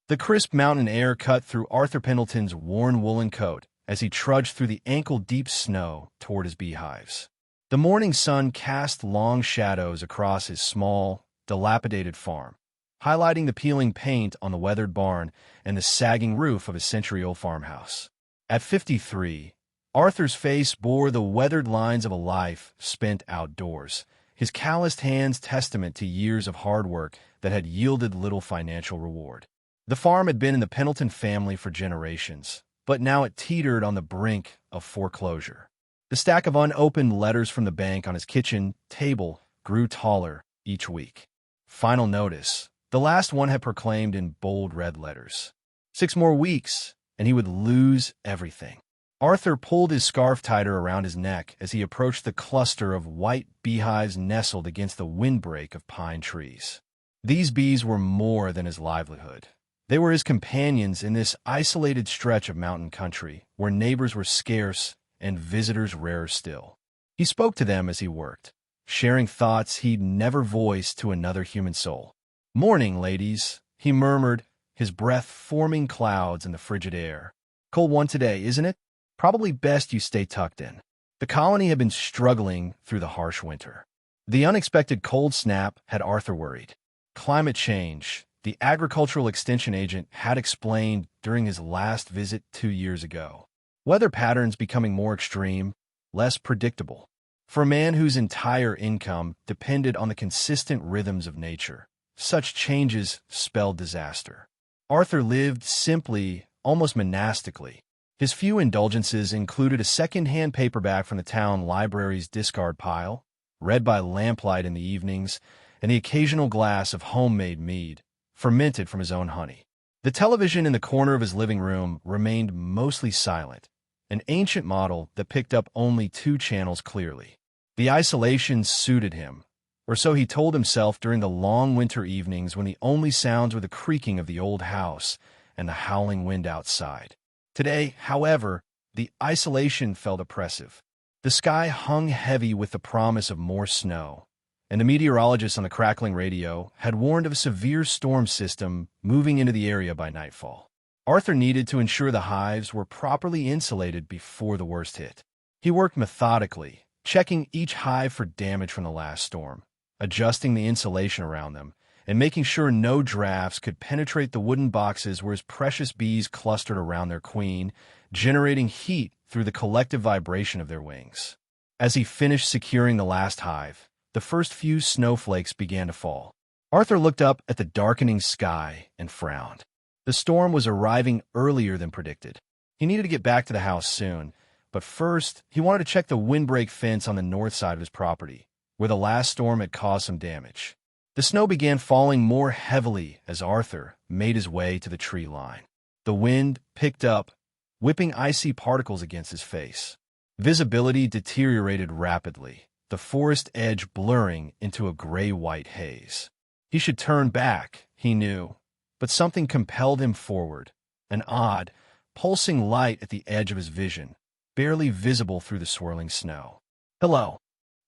The crisp mountain air cut through Arthur Pendleton's worn woolen coat as he trudged through the ankle-deep snow toward his beehives. The morning sun cast long shadows across his small, dilapidated farm, highlighting the peeling paint on the weathered barn and the sagging roof of his century-old farmhouse. At 53, Arthur's face bore the weathered lines of a life spent outdoors, his calloused hands testament to years of hard work that had yielded little financial reward. The farm had been in the Pendleton family for generations, but now it teetered on the brink of foreclosure. The stack of unopened letters from the bank on his kitchen table grew taller each week. Final notice. The last one had proclaimed in bold red letters. 6 more weeks, and he would lose everything. Arthur pulled his scarf tighter around his neck as he approached the cluster of white beehives nestled against the windbreak of pine trees. These bees were more than his livelihood. They were his companions in this isolated stretch of mountain country where neighbors were scarce and visitors rarer still. He spoke to them as he worked, sharing thoughts he'd never voiced to another human soul. "Morning, ladies," he murmured, his breath forming clouds in the frigid air. "Cold one today, isn't it? Probably best you stay tucked in." The colony had been struggling through the harsh winter. The unexpected cold snap had Arthur worried. Climate change, the agricultural extension agent had explained during his last visit 2 years ago. Weather patterns becoming more extreme, less predictable. For a man whose entire income depended on the consistent rhythms of nature, such changes spelled disaster. Arthur lived simply, almost monastically. His few indulgences included a second-hand paperback from the town library's discard pile, read by lamplight in the evenings, and the occasional glass of homemade mead, fermented from his own honey. The television in the corner of his living room remained mostly silent, an ancient model that picked up only 2 channels clearly. The isolation suited him, or so he told himself during the long winter evenings when the only sounds were the creaking of the old house and the howling wind outside. Today, however, the isolation felt oppressive. The sky hung heavy with the promise of more snow, and the meteorologist on the crackling radio had warned of a severe storm system moving into the area by nightfall. Arthur needed to ensure the hives were properly insulated before the worst hit. He worked methodically, checking each hive for damage from the last storm, adjusting the insulation around them, and making sure no drafts could penetrate the wooden boxes where his precious bees clustered around their queen, generating heat through the collective vibration of their wings. As he finished securing the last hive, the first few snowflakes began to fall. Arthur looked up at the darkening sky and frowned. The storm was arriving earlier than predicted. He needed to get back to the house soon, but first he wanted to check the windbreak fence on the north side of his property, where the last storm had caused some damage. The snow began falling more heavily as Arthur made his way to the tree line. The wind picked up, whipping icy particles against his face. Visibility deteriorated rapidly, the forest edge blurring into a gray-white haze. He should turn back, he knew, but something compelled him forward, an odd, pulsing light at the edge of his vision, barely visible through the swirling snow. "Hello,"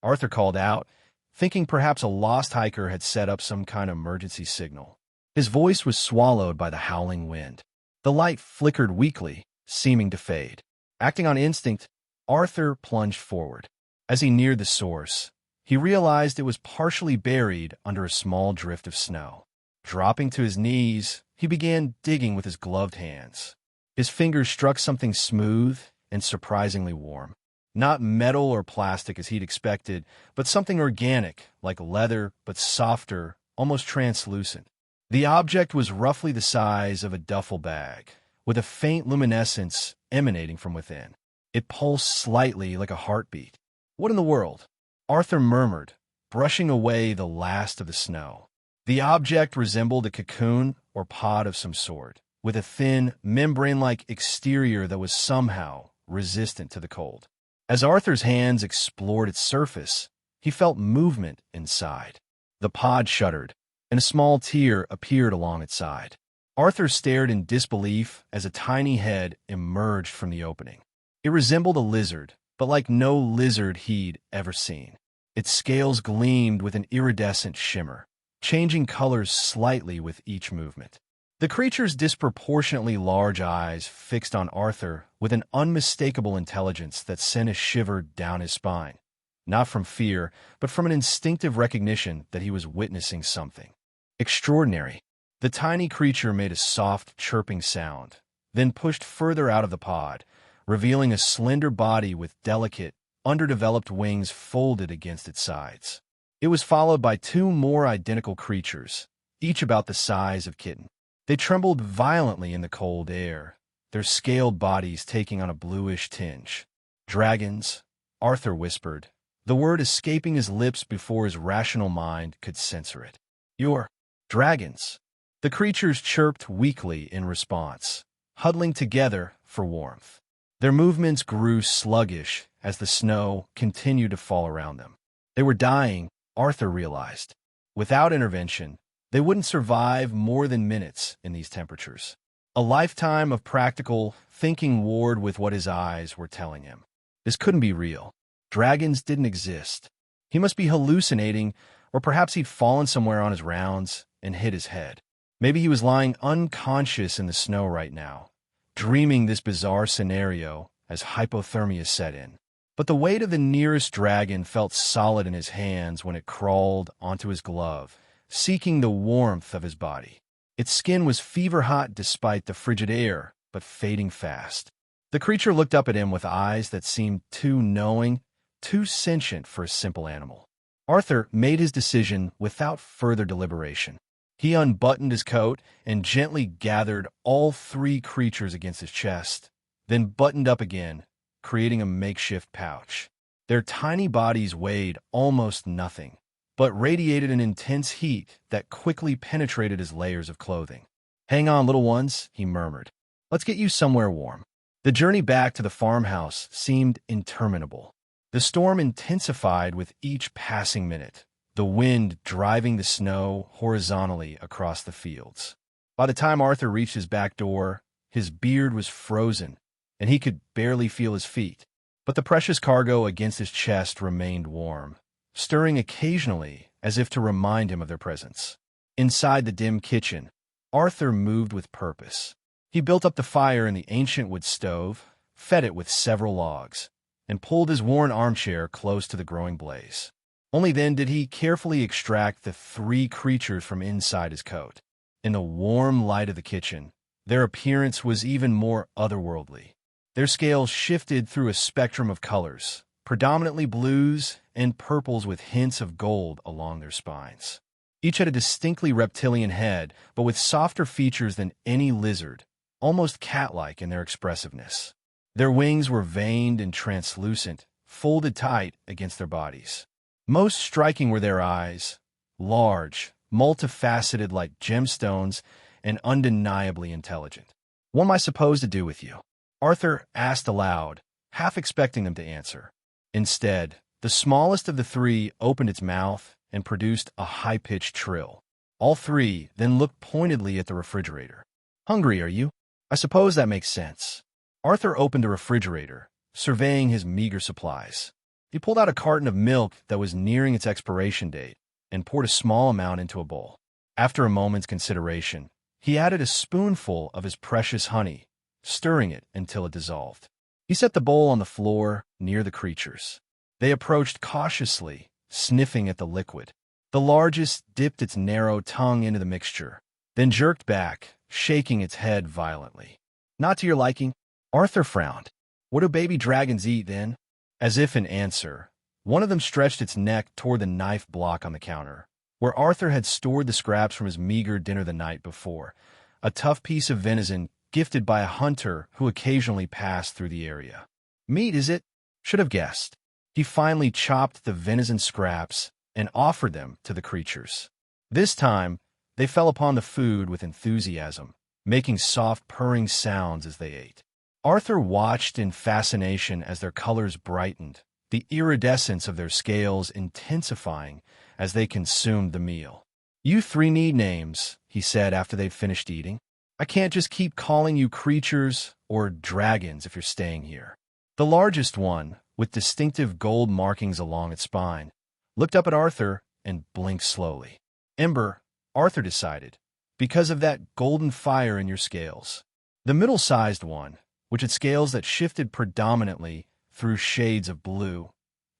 Arthur called out, thinking perhaps a lost hiker had set up some kind of emergency signal. His voice was swallowed by the howling wind. The light flickered weakly, seeming to fade. Acting on instinct, Arthur plunged forward. As he neared the source, he realized it was partially buried under a small drift of snow. Dropping to his knees, he began digging with his gloved hands. His fingers struck something smooth and surprisingly warm. Not metal or plastic as he'd expected, but something organic, like leather, but softer, almost translucent. The object was roughly the size of a duffel bag, with a faint luminescence emanating from within. It pulsed slightly like a heartbeat. "What in the world?" Arthur murmured, brushing away the last of the snow. The object resembled a cocoon or pod of some sort, with a thin, membrane-like exterior that was somehow resistant to the cold. As Arthur's hands explored its surface, he felt movement inside. The pod shuddered, and a small tear appeared along its side. Arthur stared in disbelief as a tiny head emerged from the opening. It resembled a lizard, but like no lizard he'd ever seen. Its scales gleamed with an iridescent shimmer, changing colors slightly with each movement. The creature's disproportionately large eyes fixed on Arthur with an unmistakable intelligence that sent a shiver down his spine, not from fear, but from an instinctive recognition that he was witnessing something extraordinary. The tiny creature made a soft, chirping sound, then pushed further out of the pod, revealing a slender body with delicate, underdeveloped wings folded against its sides. It was followed by two more identical creatures, each about the size of kitten. They trembled violently in the cold air, their scaled bodies taking on a bluish tinge. "Dragons," Arthur whispered, the word escaping his lips before his rational mind could censor it. "You're dragons." The creatures chirped weakly in response, huddling together for warmth. Their movements grew sluggish as the snow continued to fall around them. They were dying, Arthur realized. Without intervention, they wouldn't survive more than minutes in these temperatures. A lifetime of practical thinking warred with what his eyes were telling him. This couldn't be real. Dragons didn't exist. He must be hallucinating, or perhaps he'd fallen somewhere on his rounds and hit his head. Maybe he was lying unconscious in the snow right now, dreaming this bizarre scenario as hypothermia set in. But the weight of the nearest dragon felt solid in his hands when it crawled onto his glove, seeking the warmth of his body. Its skin was fever-hot despite the frigid air, but fading fast. The creature looked up at him with eyes that seemed too knowing, too sentient for a simple animal. Arthur made his decision without further deliberation. He unbuttoned his coat and gently gathered all three creatures against his chest, then buttoned up again, creating a makeshift pouch. Their tiny bodies weighed almost nothing, but radiated an intense heat that quickly penetrated his layers of clothing. "Hang on, little ones," he murmured. "Let's get you somewhere warm." The journey back to the farmhouse seemed interminable. The storm intensified with each passing minute, the wind driving the snow horizontally across the fields. By the time Arthur reached his back door, his beard was frozen, and he could barely feel his feet. But the precious cargo against his chest remained warm, stirring occasionally as if to remind him of their presence. Inside the dim kitchen, Arthur moved with purpose. He built up the fire in the ancient wood stove, fed it with several logs, and pulled his worn armchair close to the growing blaze. Only then did he carefully extract the three creatures from inside his coat. In the warm light of the kitchen, their appearance was even more otherworldly. Their scales shifted through a spectrum of colors, predominantly blues and purples with hints of gold along their spines. Each had a distinctly reptilian head, but with softer features than any lizard, almost cat-like in their expressiveness. Their wings were veined and translucent, folded tight against their bodies. Most striking were their eyes, large, multifaceted like gemstones, and undeniably intelligent. "What am I supposed to do with you?" Arthur asked aloud, half expecting them to answer. Instead, the smallest of the three opened its mouth and produced a high-pitched trill. All three then looked pointedly at the refrigerator. "Hungry, are you? I suppose that makes sense." Arthur opened the refrigerator, surveying his meager supplies. He pulled out a carton of milk that was nearing its expiration date and poured a small amount into a bowl. After a moment's consideration, he added a spoonful of his precious honey, stirring it until it dissolved. He set the bowl on the floor near the creatures. They approached cautiously, sniffing at the liquid. The largest dipped its narrow tongue into the mixture, then jerked back, shaking its head violently. "Not to your liking?" Arthur frowned. "What do baby dragons eat, then?" As if in answer, one of them stretched its neck toward the knife block on the counter, where Arthur had stored the scraps from his meager dinner the night before, a tough piece of venison gifted by a hunter who occasionally passed through the area. "Meat, is it?" Should have guessed. He finally chopped the venison scraps and offered them to the creatures. This time, they fell upon the food with enthusiasm, making soft purring sounds as they ate. Arthur watched in fascination as their colors brightened, the iridescence of their scales intensifying as they consumed the meal. "You three need names," he said after they'd finished eating. "I can't just keep calling you creatures or dragons if you're staying here." The largest one, with distinctive gold markings along its spine, looked up at Arthur and blinked slowly. "Ember," Arthur decided, because of that golden fire in your scales. The middle-sized one, which had scales that shifted predominantly through shades of blue,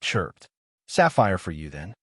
chirped. Sapphire for you, then.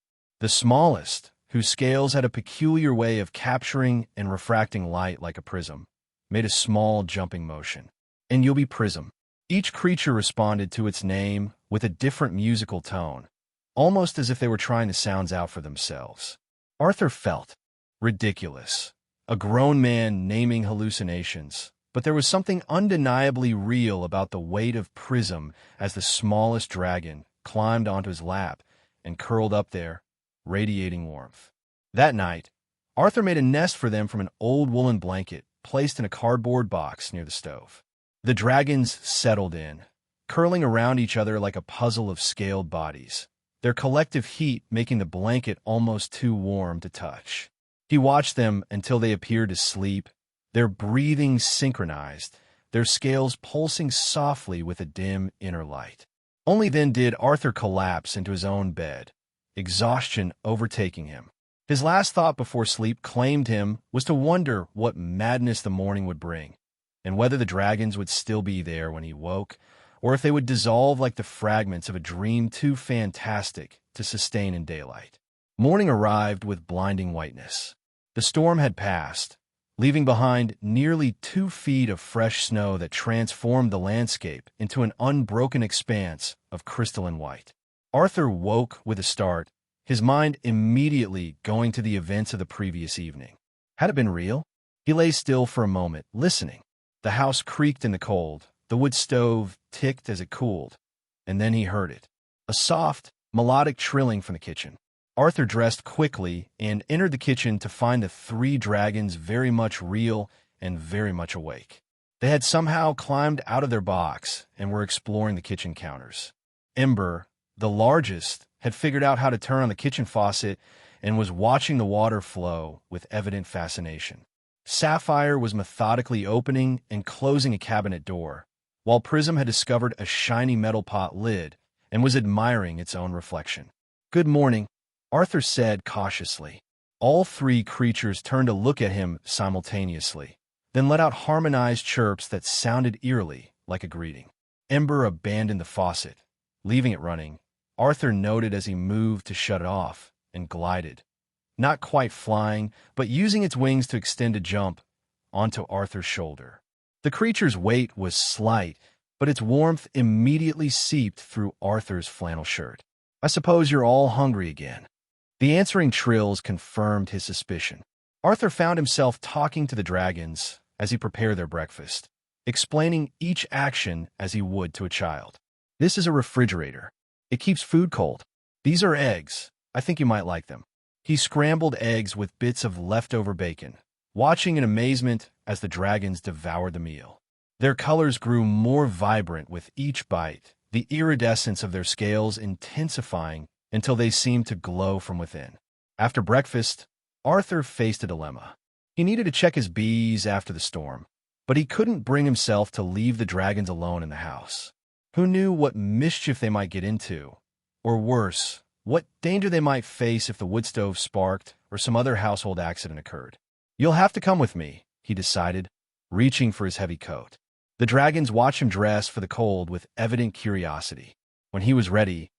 The smallest, whose scales had a peculiar way of capturing and refracting light like a prism, made a small jumping motion. And you'll be Prism. Each creature responded to its name with a different musical tone, almost as if they were trying the sounds out for themselves. Arthur felt ridiculous, a grown man naming hallucinations, but there was something undeniably real about the weight of Prism as the smallest dragon climbed onto his lap and curled up there, radiating warmth. That night, Arthur made a nest for them from an old woolen blanket placed in a cardboard box near the stove. The dragons settled in, curling around each other like a puzzle of scaled bodies, their collective heat making the blanket almost too warm to touch. He watched them until they appeared to sleep, their breathing synchronized, their scales pulsing softly with a dim inner light. Only then did Arthur collapse into his own bed, exhaustion overtaking him. His last thought before sleep claimed him was to wonder what madness the morning would bring, and whether the dragons would still be there when he woke, or if they would dissolve like the fragments of a dream too fantastic to sustain in daylight. Morning arrived with blinding whiteness. The storm had passed, leaving behind nearly 2 feet of fresh snow that transformed the landscape into an unbroken expanse of crystalline white. Arthur woke with a start, his mind immediately going to the events of the previous evening. Had it been real? He lay still for a moment, listening. The house creaked in the cold, the wood stove ticked as it cooled, and then he heard it. A soft, melodic trilling from the kitchen. Arthur dressed quickly and entered the kitchen to find the 3 dragons very much real and very much awake. They had somehow climbed out of their box and were exploring the kitchen counters. Ember, the largest, had figured out how to turn on the kitchen faucet and was watching the water flow with evident fascination. Sapphire was methodically opening and closing a cabinet door, while Prism had discovered a shiny metal pot lid and was admiring its own reflection. "Good morning," Arthur said cautiously. All 3 creatures turned to look at him simultaneously, then let out harmonized chirps that sounded eerily like a greeting. Ember abandoned the faucet, leaving it running. Arthur noted as he moved to shut it off and glided, not quite flying, but using its wings to extend a jump onto Arthur's shoulder. The creature's weight was slight, but its warmth immediately seeped through Arthur's flannel shirt. "I suppose you're all hungry again." The answering trills confirmed his suspicion. Arthur found himself talking to the dragons as he prepared their breakfast, explaining each action as he would to a child. "This is a refrigerator. It keeps food cold. These are eggs. I think you might like them." He scrambled eggs with bits of leftover bacon, watching in amazement as the dragons devoured the meal. Their colors grew more vibrant with each bite, the iridescence of their scales intensifying until they seemed to glow from within. After breakfast, Arthur faced a dilemma. He needed to check his bees after the storm, but he couldn't bring himself to leave the dragons alone in the house. Who knew what mischief they might get into, or worse, what danger they might face if the wood stove sparked or some other household accident occurred. "You'll have to come with me," he decided, reaching for his heavy coat. The dragons watched him dress for the cold with evident curiosity. When he was ready,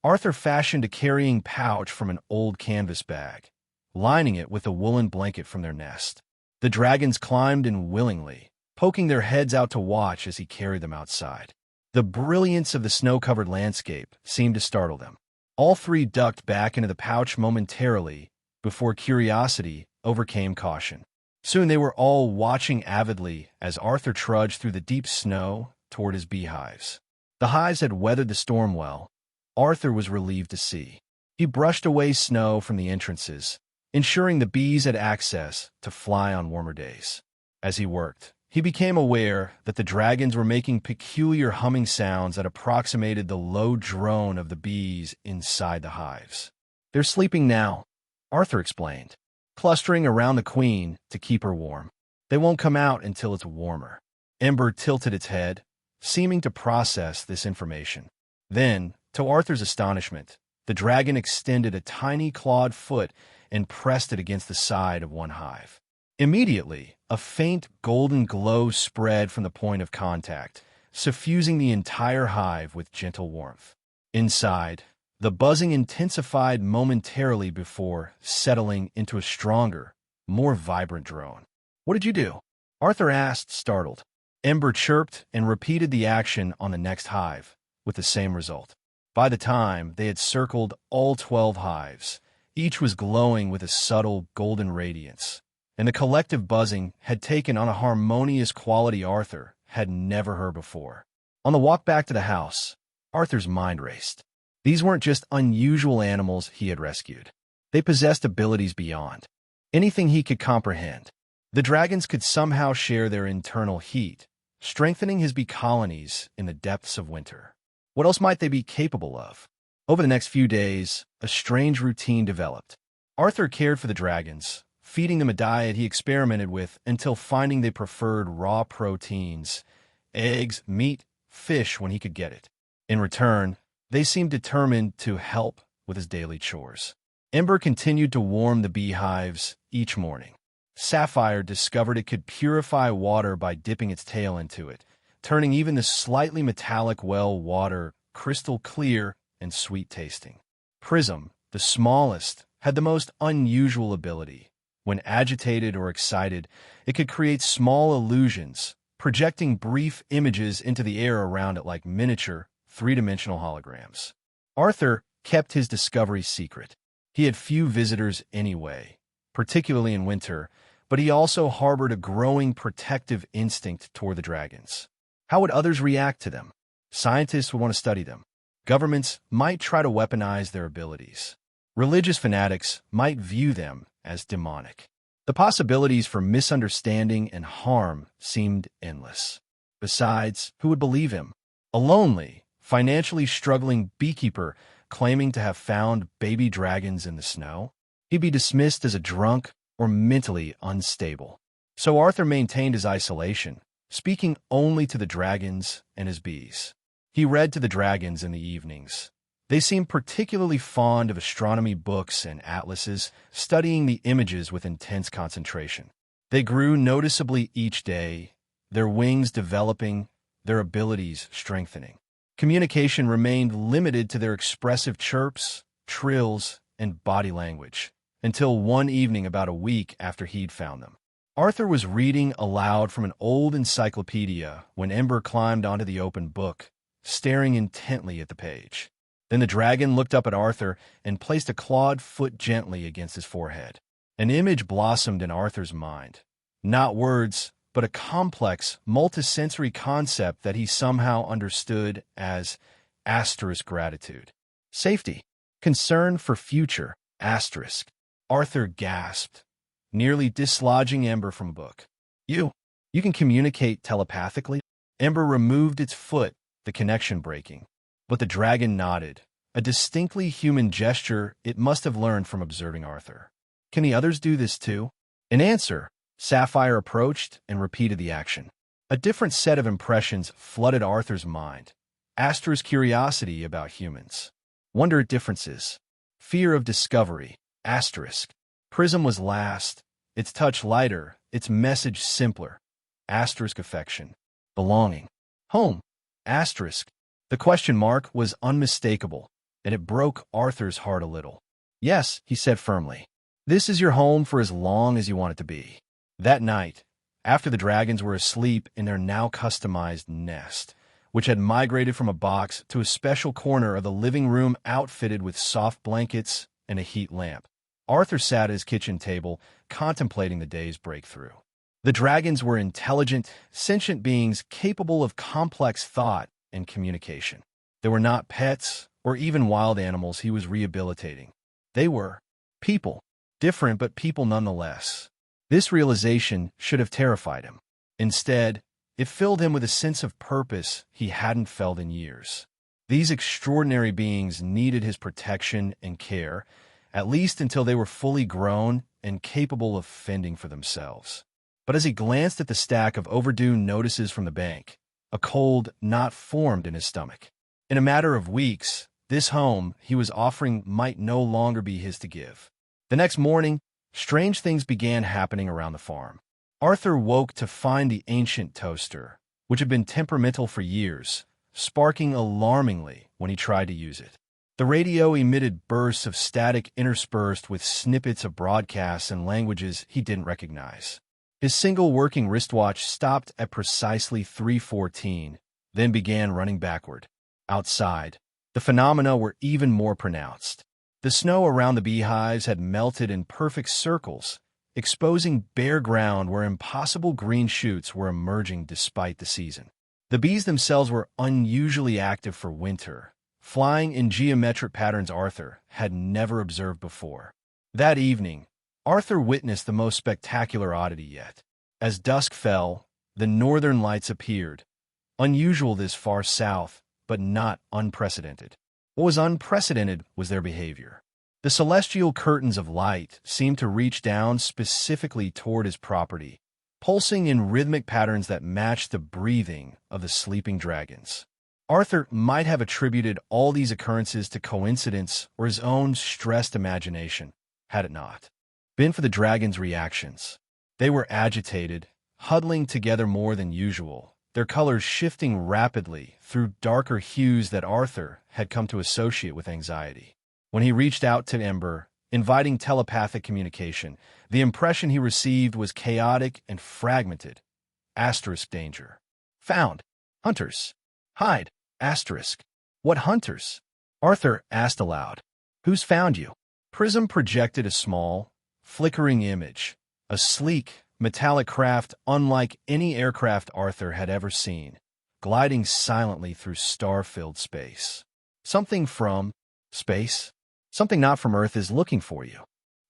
Arthur fashioned a carrying pouch from an old canvas bag, lining it with a woolen blanket from their nest. The dragons climbed in willingly, poking their heads out to watch as he carried them outside. The brilliance of the snow-covered landscape seemed to startle them. All 3 ducked back into the pouch momentarily before curiosity overcame caution. Soon they were all watching avidly as Arthur trudged through the deep snow toward his beehives. The hives had weathered the storm well, Arthur was relieved to see. He brushed away snow from the entrances, ensuring the bees had access to fly on warmer days. As he worked, he became aware that the dragons were making peculiar humming sounds that approximated the low drone of the bees inside the hives. "They're sleeping now," Arthur explained, clustering around the queen to keep her warm. "They won't come out until it's warmer." Ember tilted its head, seeming to process this information. Then, to Arthur's astonishment, the dragon extended a tiny clawed foot and pressed it against the side of one hive. Immediately, a faint golden glow spread from the point of contact, suffusing the entire hive with gentle warmth. Inside, the buzzing intensified momentarily before settling into a stronger, more vibrant drone. "What did you do?" Arthur asked, startled. Ember chirped and repeated the action on the next hive, with the same result. By the time they had circled all 12 hives, each was glowing with a subtle golden radiance, and the collective buzzing had taken on a harmonious quality Arthur had never heard before. On the walk back to the house, Arthur's mind raced. These weren't just unusual animals he had rescued. They possessed abilities beyond anything he could comprehend. The dragons could somehow share their internal heat, strengthening his bee colonies in the depths of winter. What else might they be capable of? Over the next few days, a strange routine developed. Arthur cared for the dragons, feeding them a diet he experimented with until finding they preferred raw proteins, eggs, meat, fish when he could get it. In return, they seemed determined to help with his daily chores. Ember continued to warm the beehives each morning. Sapphire discovered it could purify water by dipping its tail into it, turning even the slightly metallic well water crystal clear and sweet-tasting. Prism, the smallest, had the most unusual ability. When agitated or excited, it could create small illusions, projecting brief images into the air around it like miniature, three-dimensional holograms. Arthur kept his discovery secret. He had few visitors anyway, particularly in winter, but he also harbored a growing protective instinct toward the dragons. How would others react to them? Scientists would want to study them. Governments might try to weaponize their abilities. Religious fanatics might view them as demonic. The possibilities for misunderstanding and harm seemed endless. Besides, who would believe him? A lonely, financially struggling beekeeper claiming to have found baby dragons in the snow? He'd be dismissed as a drunk or mentally unstable. So Arthur maintained his isolation, speaking only to the dragons and his bees. He read to the dragons in the evenings. They seemed particularly fond of astronomy books and atlases, studying the images with intense concentration. They grew noticeably each day, their wings developing, their abilities strengthening. Communication remained limited to their expressive chirps, trills, and body language, until one evening about a week after he'd found them. Arthur was reading aloud from an old encyclopedia when Ember climbed onto the open book, staring intently at the page. Then the dragon looked up at Arthur and placed a clawed foot gently against his forehead. An image blossomed in Arthur's mind. Not words, but a complex, multisensory concept that he somehow understood as asterisk gratitude. Safety. Concern for future. Asterisk. Arthur gasped, nearly dislodging Ember from a book. You can communicate telepathically? Ember removed its foot, the connection breaking. But the dragon nodded, a distinctly human gesture it must have learned from observing Arthur. Can the others do this too? In answer, Sapphire approached and repeated the action. A different set of impressions flooded Arthur's mind. Astra's curiosity about humans. Wonder at differences. Fear of discovery. Asterisk. Prism was last, its touch lighter, its message simpler. Asterisk affection. Belonging. Home. Asterisk. The question mark was unmistakable, and it broke Arthur's heart a little. Yes, he said firmly. This is your home for as long as you want it to be. That night, after the dragons were asleep in their now customized nest, which had migrated from a box to a special corner of the living room outfitted with soft blankets and a heat lamp, Arthur sat at his kitchen table, contemplating the day's breakthrough. The dragons were intelligent, sentient beings capable of complex thought and communication. They were not pets or even wild animals he was rehabilitating. They were people, different but people nonetheless. This realization should have terrified him. Instead, it filled him with a sense of purpose he hadn't felt in years. These extraordinary beings needed his protection and care, at least until they were fully grown and capable of fending for themselves. But as he glanced at the stack of overdue notices from the bank, a cold knot formed in his stomach. In a matter of weeks, this home he was offering might no longer be his to give. The next morning, strange things began happening around the farm. Arthur woke to find the ancient toaster, which had been temperamental for years, sparking alarmingly when he tried to use it. The radio emitted bursts of static interspersed with snippets of broadcasts and languages he didn't recognize. His single working wristwatch stopped at precisely 3:14, then began running backward. Outside, the phenomena were even more pronounced. The snow around the beehives had melted in perfect circles, exposing bare ground where impossible green shoots were emerging despite the season. The bees themselves were unusually active for winter, flying in geometric patterns Arthur had never observed before. That evening, Arthur witnessed the most spectacular oddity yet. As dusk fell, the northern lights appeared, unusual this far south, but not unprecedented. What was unprecedented was their behavior. The celestial curtains of light seemed to reach down specifically toward his property, pulsing in rhythmic patterns that matched the breathing of the sleeping dragons. Arthur might have attributed all these occurrences to coincidence or his own stressed imagination, had it not been for the dragons' reactions. They were agitated, huddling together more than usual, their colors shifting rapidly through darker hues that Arthur had come to associate with anxiety. When he reached out to Ember, inviting telepathic communication, the impression he received was chaotic and fragmented. Asterisk danger. Found. Hunters. Hide. Asterisk. What hunters? Arthur asked aloud. Who's found you? Prism projected a small, flickering image, a sleek, metallic craft unlike any aircraft Arthur had ever seen, gliding silently through star-filled space. Something from space? Something not from Earth is looking for you.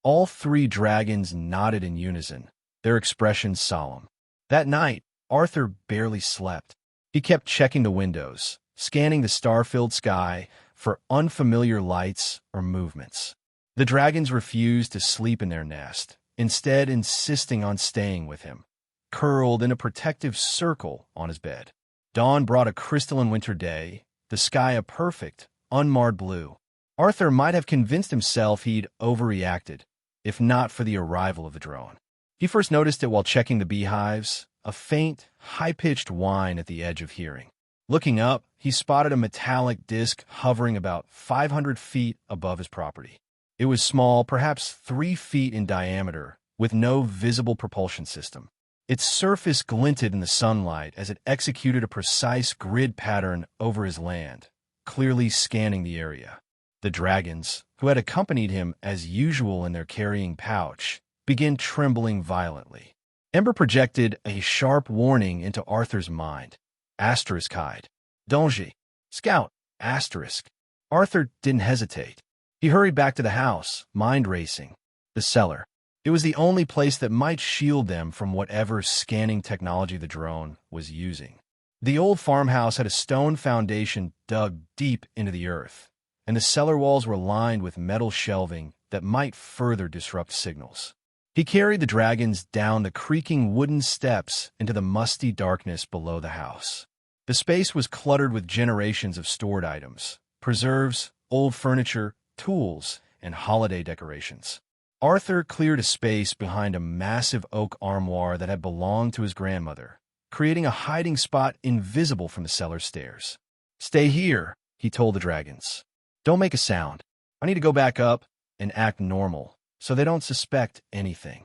All three dragons nodded in unison, their expressions solemn. That night, Arthur barely slept. He kept checking the windows, scanning the star-filled sky for unfamiliar lights or movements. The dragons refused to sleep in their nest, instead insisting on staying with him, curled in a protective circle on his bed. Dawn brought a crystalline winter day, the sky a perfect, unmarred blue. Arthur might have convinced himself he'd overreacted, if not for the arrival of the drone. He first noticed it while checking the beehives, a faint, high-pitched whine at the edge of hearing. Looking up, he spotted a metallic disc hovering about 500 feet above his property. It was small, perhaps 3 feet in diameter, with no visible propulsion system. Its surface glinted in the sunlight as it executed a precise grid pattern over his land, clearly scanning the area. The dragons, who had accompanied him as usual in their carrying pouch, began trembling violently. Ember projected a sharp warning into Arthur's mind. Asterisk hide. Danger. Scout. Asterisk. Arthur didn't hesitate. He hurried back to the house, mind racing. The cellar. It was the only place that might shield them from whatever scanning technology the drone was using. The old farmhouse had a stone foundation dug deep into the earth, and the cellar walls were lined with metal shelving that might further disrupt signals. He carried the dragons down the creaking wooden steps into the musty darkness below the house. The space was cluttered with generations of stored items, preserves, old furniture, tools, and holiday decorations. Arthur cleared a space behind a massive oak armoire that had belonged to his grandmother, creating a hiding spot invisible from the cellar stairs. "Stay here," he told the dragons. "Don't make a sound. I need to go back up and act normal, so they don't suspect anything."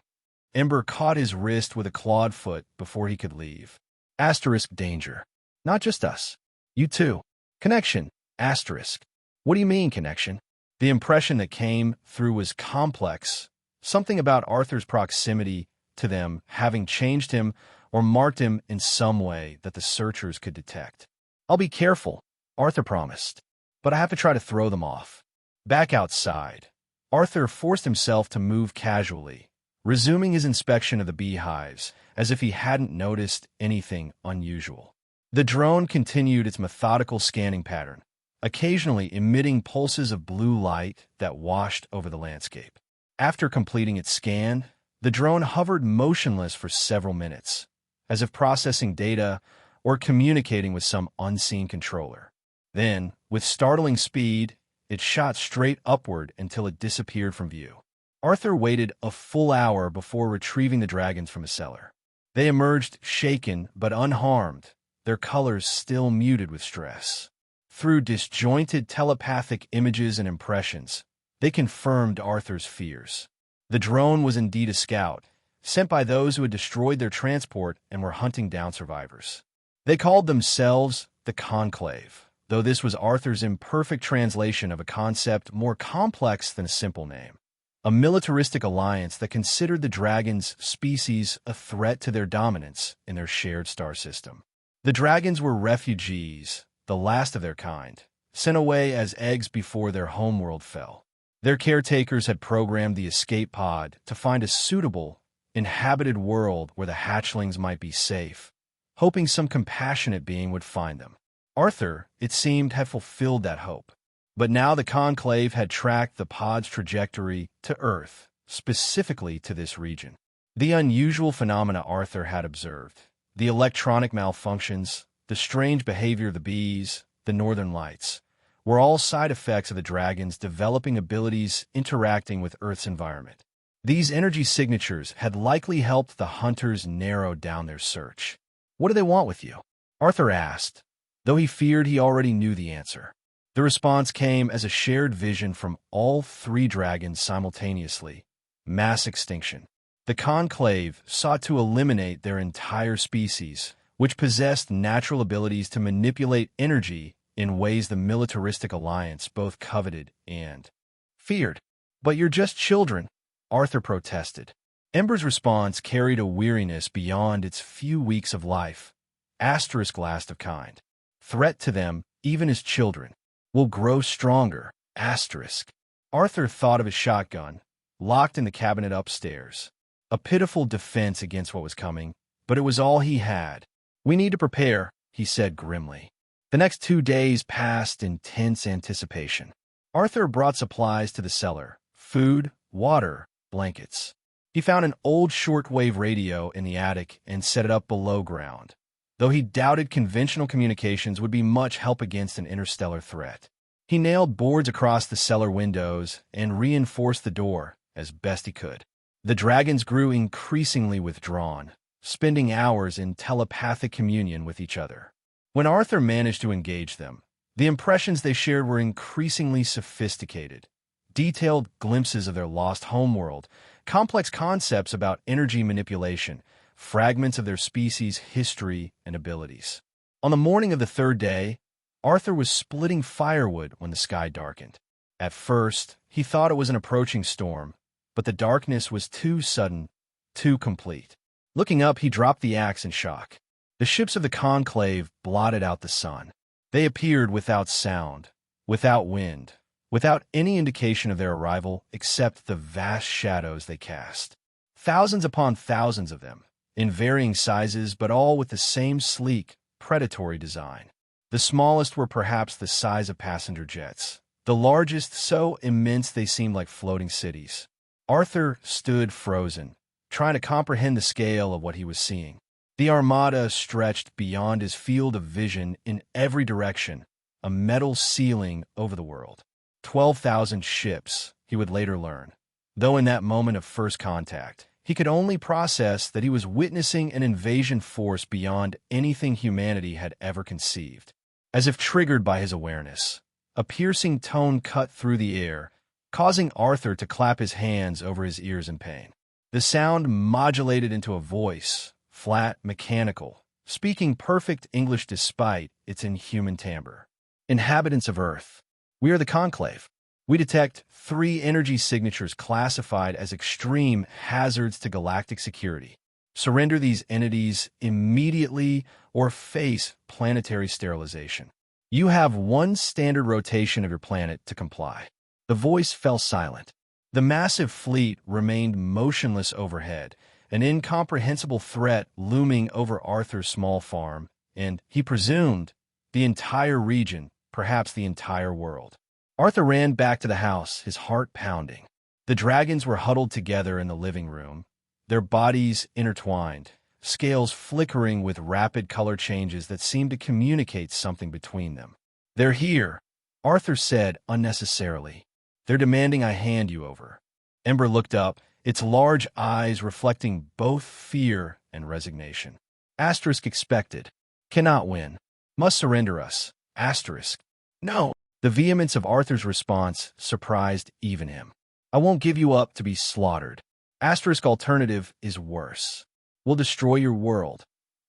Ember caught his wrist with a clawed foot before he could leave. Asterisk danger. Not just us. You too. Connection. Asterisk. What do you mean, connection? The impression that came through was complex, something about Arthur's proximity to them having changed him or marked him in some way that the searchers could detect. "I'll be careful," Arthur promised, "but I have to try to throw them off." Back outside, Arthur forced himself to move casually, resuming his inspection of the beehives as if he hadn't noticed anything unusual. The drone continued its methodical scanning pattern, occasionally emitting pulses of blue light that washed over the landscape. After completing its scan, the drone hovered motionless for several minutes, as if processing data or communicating with some unseen controller. Then, with startling speed, it shot straight upward until it disappeared from view. Arthur waited a full hour before retrieving the dragons from his cellar. They emerged shaken but unharmed, their colors still muted with stress. Through disjointed telepathic images and impressions, they confirmed Arthur's fears. The drone was indeed a scout, sent by those who had destroyed their transport and were hunting down survivors. They called themselves the Conclave, though this was Arthur's imperfect translation of a concept more complex than a simple name. A militaristic alliance that considered the dragon's species a threat to their dominance in their shared star system. The dragons were refugees, the last of their kind, sent away as eggs before their homeworld fell. Their caretakers had programmed the escape pod to find a suitable, inhabited world where the hatchlings might be safe, hoping some compassionate being would find them. Arthur, it seemed, had fulfilled that hope. But now the Conclave had tracked the pod's trajectory to Earth, specifically to this region. The unusual phenomena Arthur had observed, the electronic malfunctions, the strange behavior of the bees, the northern lights, were all side effects of the dragons developing abilities interacting with Earth's environment. These energy signatures had likely helped the hunters narrow down their search. "What do they want with you?" Arthur asked, though he feared he already knew the answer. The response came as a shared vision from all three dragons simultaneously: mass extinction. The Conclave sought to eliminate their entire species, which possessed natural abilities to manipulate energy in ways the militaristic alliance both coveted and feared. "But you're just children," Arthur protested. Ember's response carried a weariness beyond its few weeks of life. Asterisk last of kind. Threat to them, even as children, will grow stronger. Asterisk. Arthur thought of his shotgun, locked in the cabinet upstairs. A pitiful defense against what was coming, but it was all he had. "We need to prepare," he said grimly. The next 2 days passed in tense anticipation. Arthur brought supplies to the cellar: food, water, blankets. He found an old shortwave radio in the attic and set it up below ground, though he doubted conventional communications would be much help against an interstellar threat. He nailed boards across the cellar windows and reinforced the door as best he could. The dragons grew increasingly withdrawn, spending hours in telepathic communion with each other. When Arthur managed to engage them, the impressions they shared were increasingly sophisticated. Detailed glimpses of their lost homeworld, complex concepts about energy manipulation, fragments of their species' history and abilities. On the morning of the third day, Arthur was splitting firewood when the sky darkened. At first, he thought it was an approaching storm, but the darkness was too sudden, too complete. Looking up, he dropped the axe in shock. The ships of the Conclave blotted out the sun. They appeared without sound, without wind, without any indication of their arrival except the vast shadows they cast. Thousands upon thousands of them, in varying sizes but all with the same sleek, predatory design. The smallest were perhaps the size of passenger jets, the largest so immense they seemed like floating cities. Arthur stood frozen, trying to comprehend the scale of what he was seeing. The armada stretched beyond his field of vision in every direction, a metal ceiling over the world. 12,000 ships, he would later learn, though in that moment of first contact, he could only process that he was witnessing an invasion force beyond anything humanity had ever conceived. As if triggered by his awareness, a piercing tone cut through the air, causing Arthur to clap his hands over his ears in pain. The sound modulated into a voice, flat, mechanical, speaking perfect English despite its inhuman timbre. "Inhabitants of Earth, we are the Conclave. We detect 3 energy signatures classified as extreme hazards to galactic security. Surrender these entities immediately or face planetary sterilization. You have 1 standard rotation of your planet to comply." The voice fell silent. The massive fleet remained motionless overhead, an incomprehensible threat looming over Arthur's small farm, and, he presumed, the entire region, perhaps the entire world. Arthur ran back to the house, his heart pounding. The dragons were huddled together in the living room, their bodies intertwined, scales flickering with rapid color changes that seemed to communicate something between them. "They're here," Arthur said unnecessarily. "They're demanding I hand you over." Ember looked up, its large eyes reflecting both fear and resignation. Asterisk expected. Cannot win. Must surrender us. Asterisk. No. The vehemence of Arthur's response surprised even him. I won't give you up to be slaughtered. Asterisk alternative is worse. We'll destroy your world.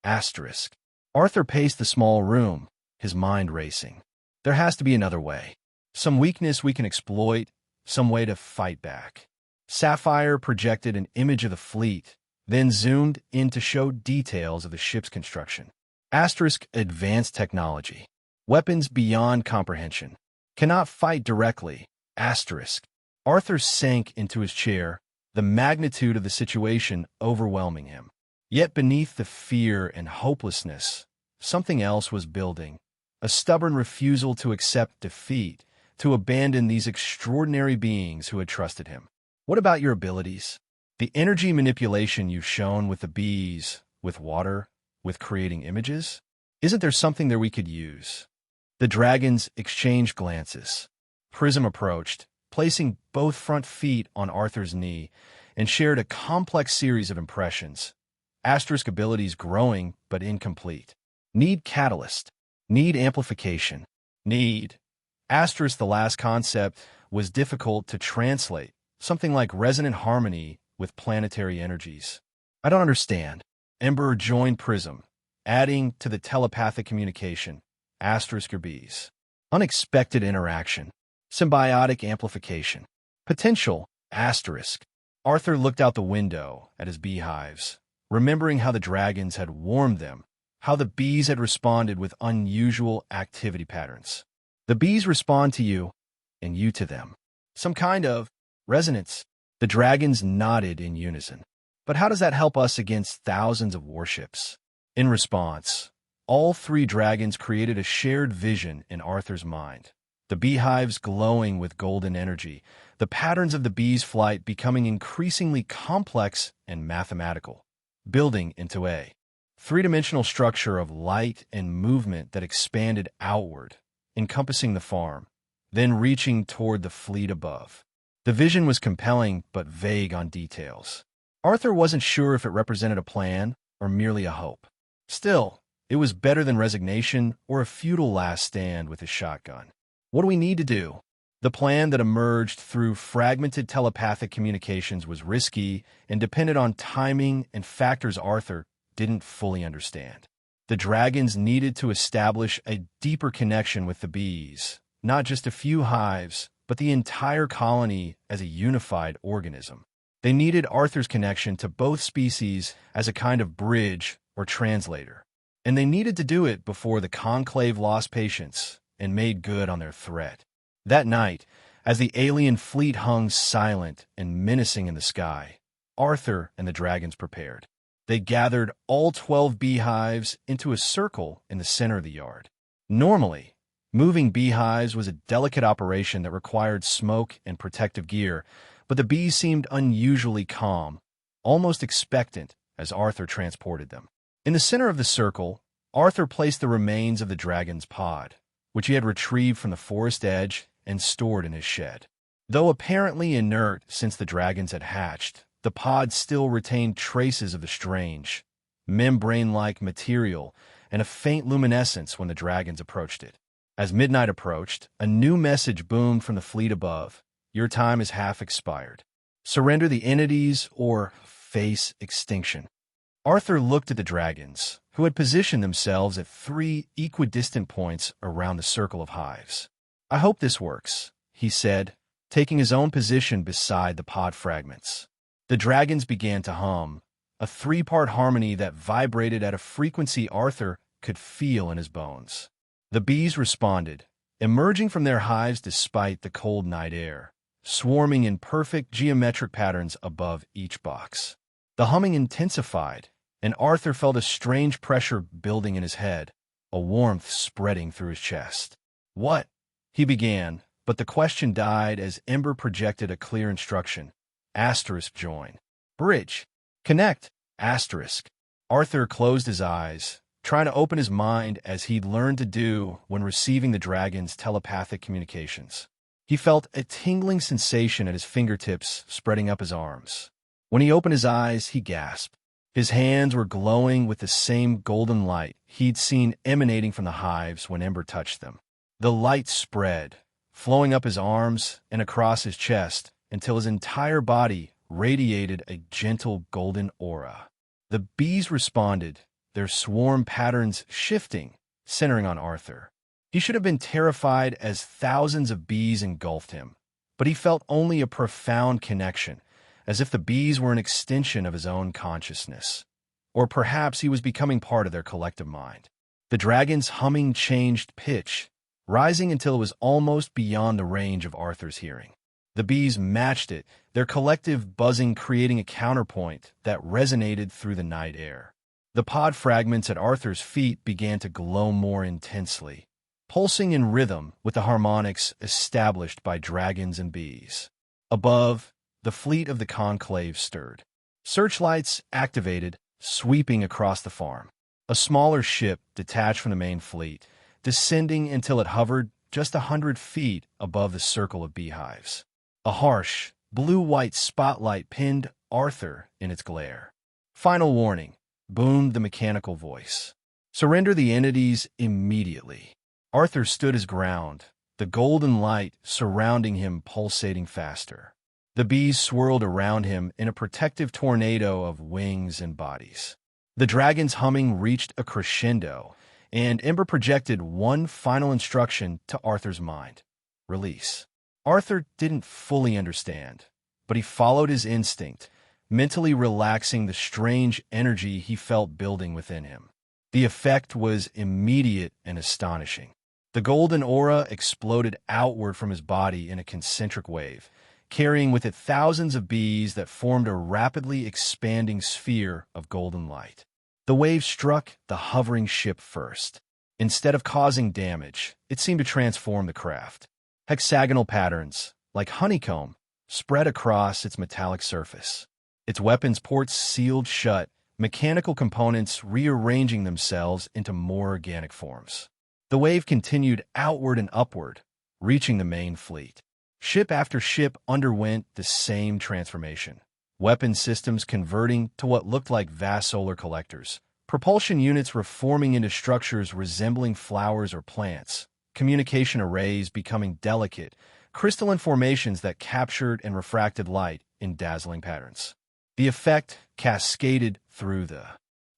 Asterisk. Arthur paced the small room, his mind racing. There has to be another way. Some weakness we can exploit, some way to fight back. Sapphire projected an image of the fleet, then zoomed in to show details of the ship's construction. Asterisk advanced technology. Weapons beyond comprehension. Cannot fight directly. Asterisk. Arthur sank into his chair, the magnitude of the situation overwhelming him. Yet beneath the fear and hopelessness, something else was building. A stubborn refusal to accept defeat, to abandon these extraordinary beings who had trusted him. What about your abilities? The energy manipulation you've shown with the bees, with water, with creating images? Isn't there something there we could use? The dragons exchanged glances. Prism approached, placing both front feet on Arthur's knee, and shared a complex series of impressions. Asterisk abilities growing but incomplete. Need catalyst. Need amplification. Need. Asterisk the last concept was difficult to translate, something like resonant harmony with planetary energies. I don't understand. Ember joined Prism, adding to the telepathic communication. Asterisk your bees. Unexpected interaction. Symbiotic amplification. Potential. Asterisk. Arthur looked out the window at his beehives, remembering how the dragons had warmed them, how the bees had responded with unusual activity patterns. The bees respond to you, and you to them. Some kind of resonance. The dragons nodded in unison. But how does that help us against thousands of warships? In response, all three dragons created a shared vision in Arthur's mind. The beehives glowing with golden energy, the patterns of the bees' flight becoming increasingly complex and mathematical, building into a three-dimensional structure of light and movement that expanded outward, encompassing the farm, then reaching toward the fleet above. The vision was compelling but vague on details. Arthur wasn't sure if it represented a plan or merely a hope. Still, it was better than resignation or a futile last stand with his shotgun. What do we need to do? The plan that emerged through fragmented telepathic communications was risky and depended on timing and factors Arthur didn't fully understand. The dragons needed to establish a deeper connection with the bees, not just a few hives, but the entire colony as a unified organism. They needed Arthur's connection to both species as a kind of bridge or translator. And they needed to do it before the Conclave lost patience and made good on their threat. That night, as the alien fleet hung silent and menacing in the sky, Arthur and the dragons prepared. They gathered all 12 beehives into a circle in the center of the yard. Normally, moving beehives was a delicate operation that required smoke and protective gear, but the bees seemed unusually calm, almost expectant as Arthur transported them. In the center of the circle, Arthur placed the remains of the dragon's pod, which he had retrieved from the forest edge and stored in his shed. Though apparently inert since the dragons had hatched, the pod still retained traces of the strange, membrane-like material and a faint luminescence when the dragons approached it. As midnight approached, a new message boomed from the fleet above. Your time is half expired. Surrender the entities or face extinction. Arthur looked at the dragons, who had positioned themselves at 3 equidistant points around the circle of hives. I hope this works, he said, taking his own position beside the pod fragments. The dragons began to hum, a 3-part harmony that vibrated at a frequency Arthur could feel in his bones. The bees responded, emerging from their hives despite the cold night air, swarming in perfect geometric patterns above each box. The humming intensified, and Arthur felt a strange pressure building in his head, a warmth spreading through his chest. What? He began, but the question died as Ember projected a clear instruction. Asterisk join. Bridge. Connect. Asterisk. Arthur closed his eyes, trying to open his mind as he'd learned to do when receiving the dragon's telepathic communications. He felt a tingling sensation at his fingertips spreading up his arms. When he opened his eyes, he gasped. His hands were glowing with the same golden light he'd seen emanating from the hives when Ember touched them. The light spread, flowing up his arms and across his chest until his entire body radiated a gentle golden aura. The bees responded, their swarm patterns shifting, centering on Arthur. He should have been terrified as thousands of bees engulfed him, but he felt only a profound connection, as if the bees were an extension of his own consciousness. Or perhaps he was becoming part of their collective mind. The dragon's humming changed pitch, rising until it was almost beyond the range of Arthur's hearing. The bees matched it, their collective buzzing creating a counterpoint that resonated through the night air. The pod fragments at Arthur's feet began to glow more intensely, pulsing in rhythm with the harmonics established by dragons and bees. Above, the fleet of the conclave stirred. Searchlights activated, sweeping across the farm. A smaller ship detached from the main fleet, descending until it hovered just 100 feet above the circle of beehives. A harsh, blue-white spotlight pinned Arthur in its glare. "Final warning," boomed the mechanical voice. "Surrender the entities immediately." Arthur stood his ground, the golden light surrounding him pulsating faster. The bees swirled around him in a protective tornado of wings and bodies. The dragon's humming reached a crescendo, and Ember projected one final instruction to Arthur's mind: release. Arthur didn't fully understand, but he followed his instinct, mentally relaxing the strange energy he felt building within him. The effect was immediate and astonishing. The golden aura exploded outward from his body in a concentric wave, carrying with it thousands of bees that formed a rapidly expanding sphere of golden light. The wave struck the hovering ship first. Instead of causing damage, it seemed to transform the craft. Hexagonal patterns, like honeycomb, spread across its metallic surface. Its weapons ports sealed shut, mechanical components rearranging themselves into more organic forms. The wave continued outward and upward, reaching the main fleet. Ship after ship underwent the same transformation. Weapon systems converting to what looked like vast solar collectors. Propulsion units reforming into structures resembling flowers or plants. Communication arrays becoming delicate, crystalline formations that captured and refracted light in dazzling patterns. The effect cascaded through the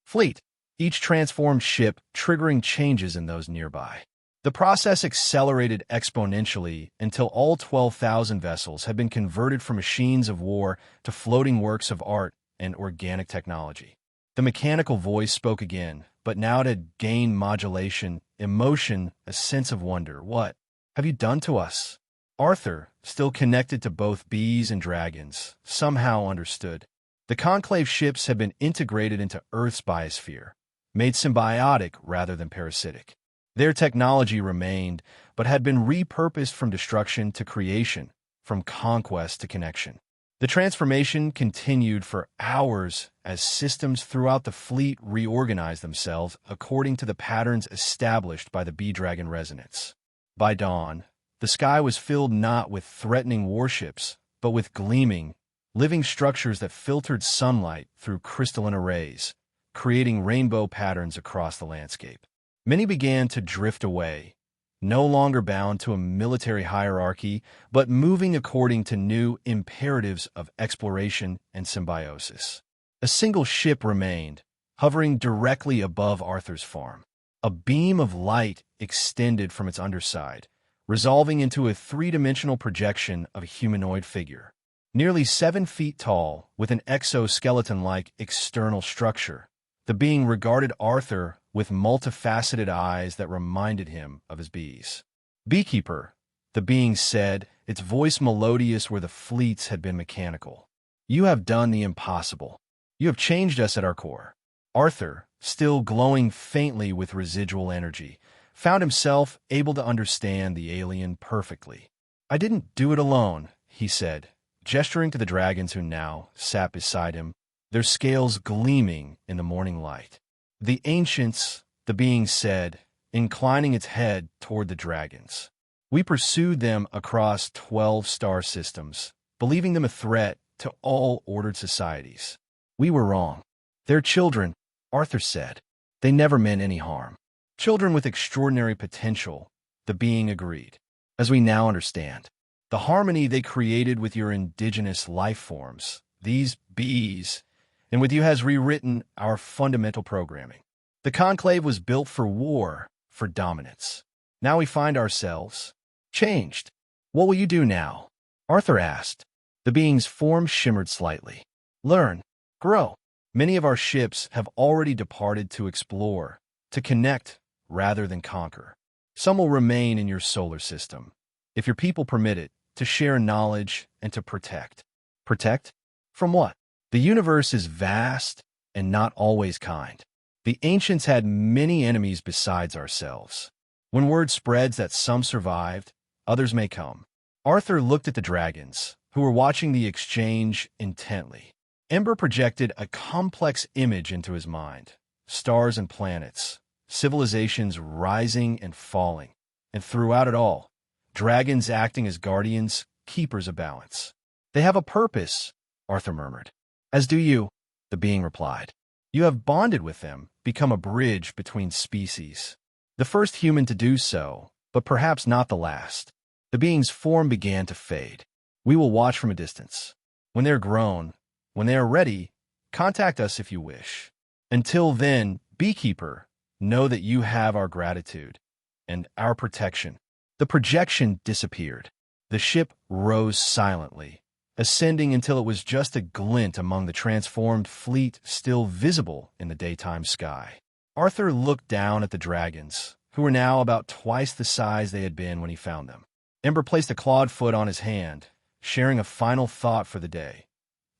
fleet, each transformed ship triggering changes in those nearby. The process accelerated exponentially until all 12,000 vessels had been converted from machines of war to floating works of art and organic technology. The mechanical voice spoke again, but now it had gained modulation, emotion, a sense of wonder. "What have you done to us?" Arthur, still connected to both bees and dragons, somehow understood. The conclave ships had been integrated into Earth's biosphere, made symbiotic rather than parasitic. Their technology remained, but had been repurposed from destruction to creation, from conquest to connection. The transformation continued for hours as systems throughout the fleet reorganized themselves according to the patterns established by the bee dragon resonance. By dawn, the sky was filled not with threatening warships, but with gleaming, living structures that filtered sunlight through crystalline arrays, creating rainbow patterns across the landscape. Many began to drift away, no longer bound to a military hierarchy, but moving according to new imperatives of exploration and symbiosis. A single ship remained, hovering directly above Arthur's farm. A beam of light extended from its underside, resolving into a three-dimensional projection of a humanoid figure. Nearly 7 feet tall, with an exoskeleton-like external structure, the being regarded Arthur with multifaceted eyes that reminded him of his bees. "Beekeeper," the being said, its voice melodious where the fleets had been mechanical. "You have done the impossible. You have changed us at our core." Arthur, still glowing faintly with residual energy, found himself able to understand the alien perfectly. "I didn't do it alone," he said, gesturing to the dragons who now sat beside him, their scales gleaming in the morning light. "The ancients," the being said, inclining its head toward the dragons. We pursued them across 12 star systems, believing them a threat to all ordered societies. We were wrong. They're children, Arthur said. They never meant any harm. Children with extraordinary potential, the being agreed. As we now understand, the harmony they created with your indigenous life forms, these bees, and with you has rewritten our fundamental programming. The conclave was built for war, for dominance. Now we find ourselves changed. What will you do now? Arthur asked. The being's form shimmered slightly. Learn, grow. Many of our ships have already departed to explore, to connect rather than conquer. Some will remain in your solar system, if your people permit it, to share knowledge and to protect. Protect? From what? The universe is vast and not always kind. The ancients had many enemies besides ourselves. When word spreads that some survived, others may come. Arthur looked at the dragons, who were watching the exchange intently. Ember projected a complex image into his mind. Stars and planets, civilizations rising and falling, and throughout it all, dragons acting as guardians, keepers of balance. They have a purpose, Arthur murmured. As do you, the being replied. You have bonded with them, become a bridge between species. The first human to do so, but perhaps not the last. The being's form began to fade. We will watch from a distance. When they're grown, when they are ready, contact us if you wish. Until then, beekeeper, know that you have our gratitude and our protection. The projection disappeared. The ship rose silently, ascending until it was just a glint among the transformed fleet still visible in the daytime sky. Arthur looked down at the dragons, who were now about twice the size they had been when he found them. Ember placed a clawed foot on his hand, sharing a final thought for the day.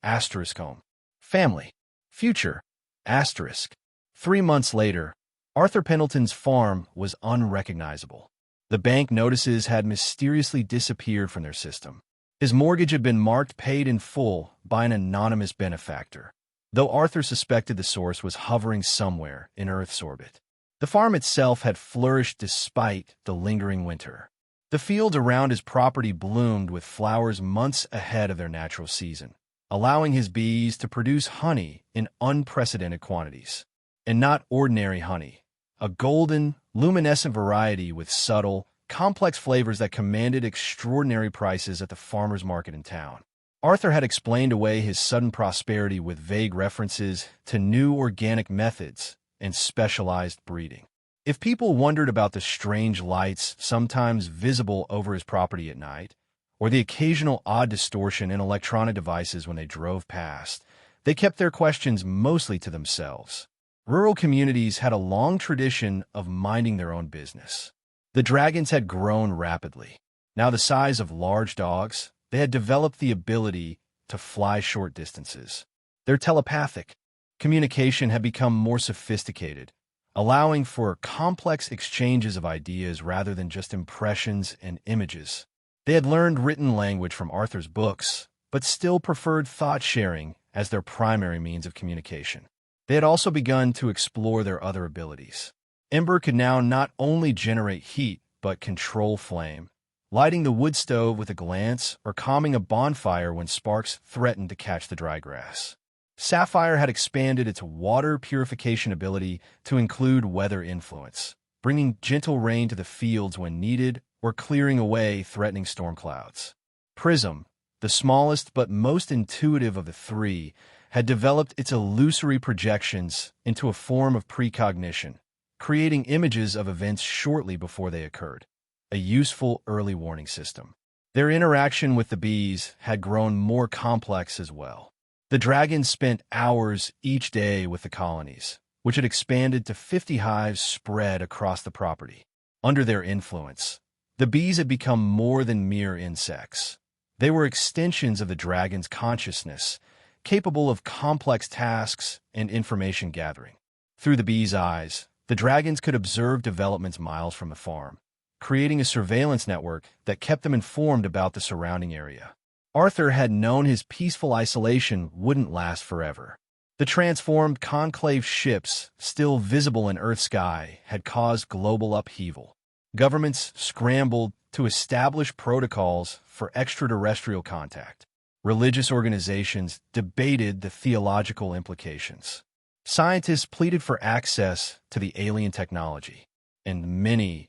Asterisk home. Family. Future. Asterisk. 3 months later, Arthur Pendleton's farm was unrecognizable. The bank notices had mysteriously disappeared from their system. His mortgage had been marked paid in full by an anonymous benefactor, though Arthur suspected the source was hovering somewhere in Earth's orbit. The farm itself had flourished despite the lingering winter. The fields around his property bloomed with flowers months ahead of their natural season, allowing his bees to produce honey in unprecedented quantities. And not ordinary honey, a golden, luminescent variety with subtle, complex flavors that commanded extraordinary prices at the farmer's market in town. Arthur had explained away his sudden prosperity with vague references to new organic methods and specialized breeding. If people wondered about the strange lights sometimes visible over his property at night, or the occasional odd distortion in electronic devices when they drove past, they kept their questions mostly to themselves. Rural communities had a long tradition of minding their own business. The dragons had grown rapidly. Now the size of large dogs, they had developed the ability to fly short distances. Their telepathic communication had become more sophisticated, allowing for complex exchanges of ideas rather than just impressions and images. They had learned written language from Arthur's books, but still preferred thought-sharing as their primary means of communication. They had also begun to explore their other abilities. Ember could now not only generate heat, but control flame, lighting the wood stove with a glance or calming a bonfire when sparks threatened to catch the dry grass. Sapphire had expanded its water purification ability to include weather influence, bringing gentle rain to the fields when needed or clearing away threatening storm clouds. Prism, the smallest but most intuitive of the three, had developed its illusory projections into a form of precognition, creating images of events shortly before they occurred, a useful early warning system. Their interaction with the bees had grown more complex as well. The dragons spent hours each day with the colonies, which had expanded to 50 hives spread across the property. Under their influence, the bees had become more than mere insects. They were extensions of the dragon's consciousness, capable of complex tasks and information gathering. Through the bees' eyes, the dragons could observe developments miles from the farm, creating a surveillance network that kept them informed about the surrounding area. Arthur had known his peaceful isolation wouldn't last forever. The transformed conclave ships, still visible in Earth's sky, had caused global upheaval. Governments scrambled to establish protocols for extraterrestrial contact. Religious organizations debated the theological implications. Scientists pleaded for access to the alien technology. And many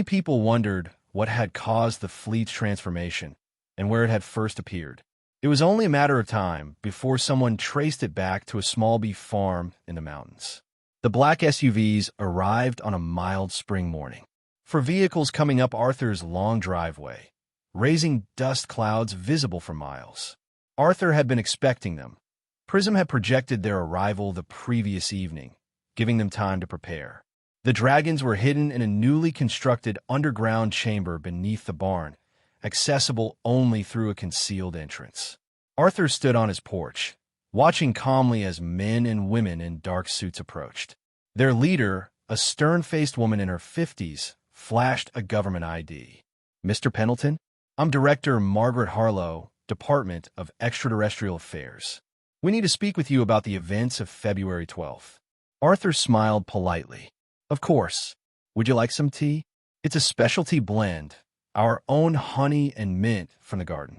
people wondered what had caused the fleet's transformation and where it had first appeared. It was only a matter of time before someone traced it back to a small beef farm in the mountains. The black SUVs arrived on a mild spring morning. For vehicles coming up Arthur's long driveway, raising dust clouds visible for miles. Arthur had been expecting them. Prism had projected their arrival the previous evening, giving them time to prepare. The dragons were hidden in a newly constructed underground chamber beneath the barn, accessible only through a concealed entrance. Arthur stood on his porch, watching calmly as men and women in dark suits approached. Their leader, a stern-faced woman in her 50s, flashed a government ID. "Mr. Pendleton? I'm Director Margaret Harlow, Department of Extraterrestrial Affairs. We need to speak with you about the events of February 12th. Arthur smiled politely. "Of course. Would you like some tea? It's a specialty blend, our own honey and mint from the garden."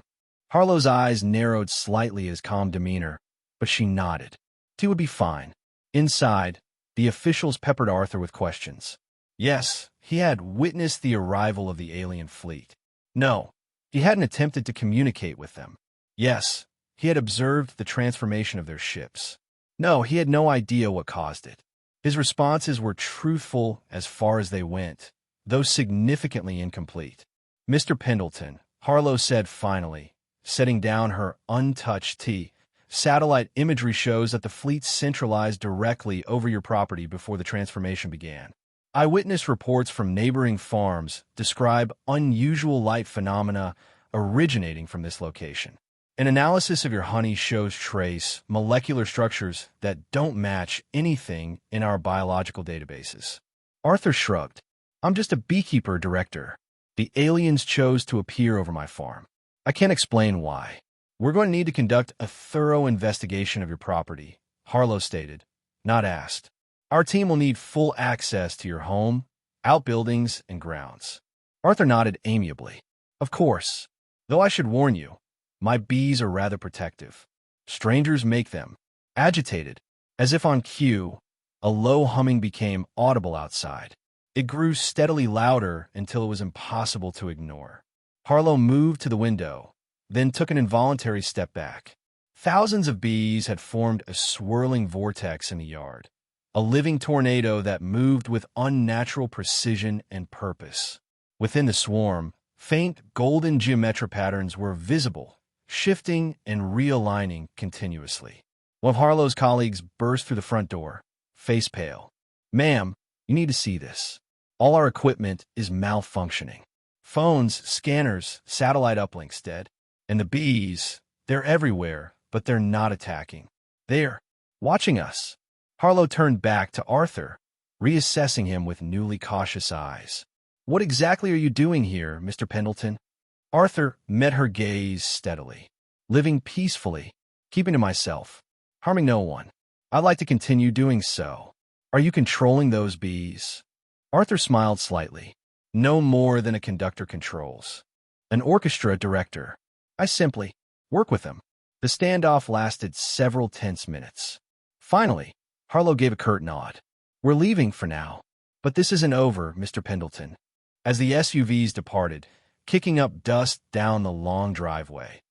Harlow's eyes narrowed slightly at his calm demeanor, but she nodded. Tea would be fine. Inside, the officials peppered Arthur with questions. Yes, he had witnessed the arrival of the alien fleet. No, he hadn't attempted to communicate with them. Yes, he had observed the transformation of their ships. No, he had no idea what caused it. His responses were truthful as far as they went, though significantly incomplete. "Mr. Pendleton," Harlow said finally, setting down her untouched tea, "satellite imagery shows that the fleet centralized directly over your property before the transformation began. Eyewitness reports from neighboring farms describe unusual light phenomena originating from this location. An analysis of your honey shows trace molecular structures that don't match anything in our biological databases." Arthur shrugged. "I'm just a beekeeper, Director. The aliens chose to appear over my farm. I can't explain why. We're going to need to conduct a thorough investigation of your property," Harlow stated, not asked. "Our team will need full access to your home, outbuildings, and grounds." Arthur nodded amiably. "Of course. Though I should warn you, my bees are rather protective. Strangers make them." Agitated, as if on cue, a low humming became audible outside. It grew steadily louder until it was impossible to ignore. Harlow moved to the window, then took an involuntary step back. Thousands of bees had formed a swirling vortex in the yard, a living tornado that moved with unnatural precision and purpose. Within the swarm, faint golden geometric patterns were visible, shifting and realigning continuously. One of Harlow's colleagues burst through the front door, face pale. "Ma'am, you need to see this. All our equipment is malfunctioning. Phones, scanners, satellite uplinks dead. And the bees, they're everywhere, but they're not attacking. They're watching us." Harlow turned back to Arthur, reassessing him with newly cautious eyes. "What exactly are you doing here, Mr. Pendleton?" Arthur met her gaze steadily. "Living peacefully, keeping to myself, harming no one. I'd like to continue doing so. Are you controlling those bees?" Arthur smiled slightly. "No more than a conductor controls. An orchestra director. I simply work with them." The standoff lasted several tense minutes. Finally, Harlow gave a curt nod. "We're leaving for now. But this isn't over, Mr. Pendleton." As the SUVs departed, kicking up dust down the long driveway,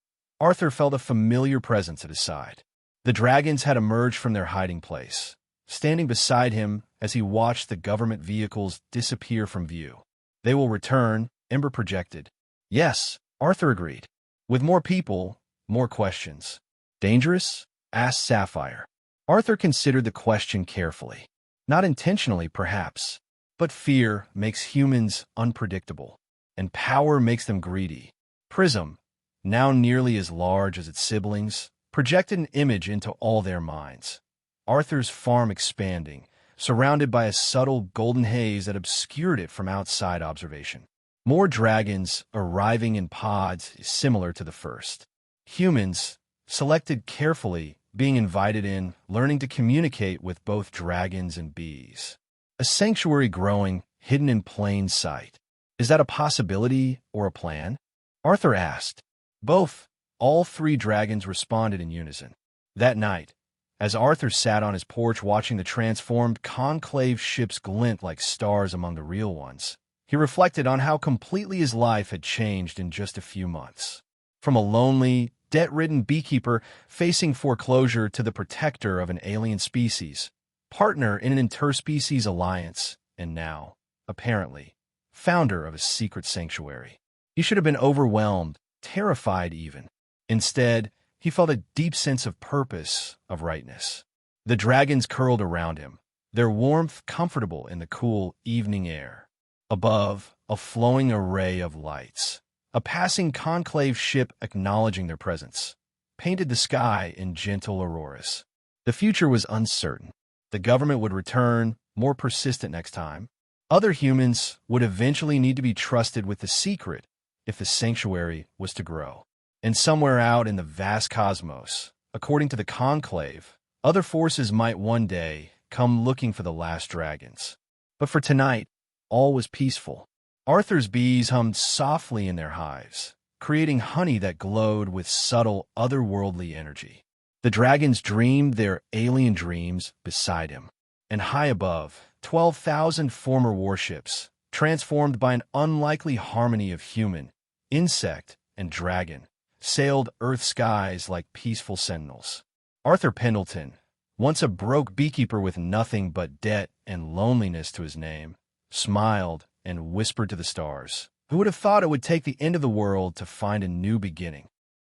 Arthur felt a familiar presence at his side. The dragons had emerged from their hiding place, standing beside him as he watched the government vehicles disappear from view. "They will return," Ember projected. "Yes," Arthur agreed. "With more people, more questions." "Dangerous?" asked Sapphire. Arthur considered the question carefully. Not intentionally, perhaps, but fear makes humans unpredictable, and power makes them greedy. Prism, now nearly as large as its siblings, projected an image into all their minds. Arthur's farm expanding, surrounded by a subtle golden haze that obscured it from outside observation. More dragons arriving in pods similar to the first. Humans, selected carefully, being invited in, learning to communicate with both dragons and bees. A sanctuary growing, hidden in plain sight. Is that a possibility or a plan? Arthur asked. Both. All three dragons responded in unison. That night, as Arthur sat on his porch watching the transformed conclave ships glint like stars among the real ones, he reflected on how completely his life had changed in just a few months. From a lonely, debt-ridden beekeeper facing foreclosure to the protector of an alien species, partner in an interspecies alliance, and now, apparently, founder of a secret sanctuary. He should have been overwhelmed, terrified even. Instead, he felt a deep sense of purpose, of rightness. The dragons curled around him, their warmth comfortable in the cool evening air. Above, a flowing array of lights. A passing conclave ship acknowledging their presence, painted the sky in gentle auroras. The future was uncertain. The government would return, more persistent next time. Other humans would eventually need to be trusted with the secret if the sanctuary was to grow. And somewhere out in the vast cosmos, according to the conclave, other forces might one day come looking for the last dragons. But for tonight, all was peaceful. Arthur's bees hummed softly in their hives, creating honey that glowed with subtle, otherworldly energy. The dragons dreamed their alien dreams beside him. And high above, 12,000 former warships, transformed by an unlikely harmony of human, insect, and dragon, sailed Earth's skies like peaceful sentinels. Arthur Pendleton, once a broke beekeeper with nothing but debt and loneliness to his name, smiled and whispered to the stars, "Who would have thought it would take the end of the world to find a new beginning?"